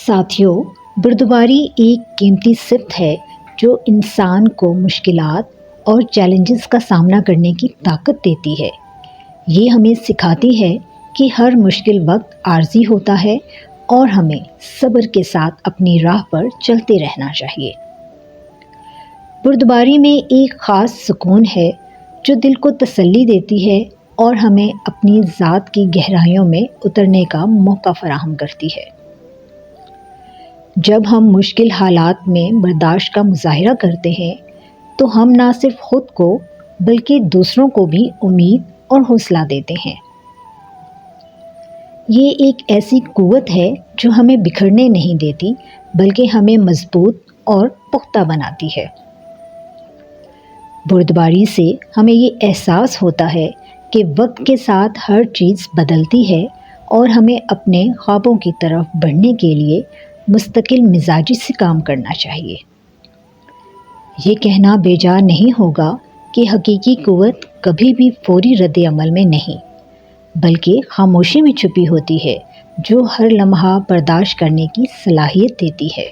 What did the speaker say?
ساتھیو، بردباری ایک قیمتی صفت ہے جو انسان کو مشکلات اور چیلنجز کا سامنا کرنے کی طاقت دیتی ہے۔ یہ ہمیں سکھاتی ہے کہ ہر مشکل وقت عارضی ہوتا ہے اور ہمیں صبر کے ساتھ اپنی راہ پر چلتے رہنا چاہیے۔ بردباری میں ایک خاص سکون ہے جو دل کو تسلی دیتی ہے اور ہمیں اپنی ذات کی گہرائیوں میں اترنے کا موقع فراہم کرتی ہے۔ جب ہم مشکل حالات میں برداشت کا مظاہرہ کرتے ہیں تو ہم نہ صرف خود کو بلکہ دوسروں کو بھی امید اور حوصلہ دیتے ہیں۔ یہ ایک ایسی قوت ہے جو ہمیں بکھرنے نہیں دیتی بلکہ ہمیں مضبوط اور پختہ بناتی ہے۔ بردباری سے ہمیں یہ احساس ہوتا ہے کہ وقت کے ساتھ ہر چیز بدلتی ہے اور ہمیں اپنے خوابوں کی طرف بڑھنے کے لیے مستقل مزاجی سے کام کرنا چاہیے۔ یہ کہنا بے جا نہیں ہوگا کہ حقیقی قوت کبھی بھی فوری رد عمل میں نہیں بلکہ خاموشی میں چھپی ہوتی ہے جو ہر لمحہ برداشت کرنے کی صلاحیت دیتی ہے۔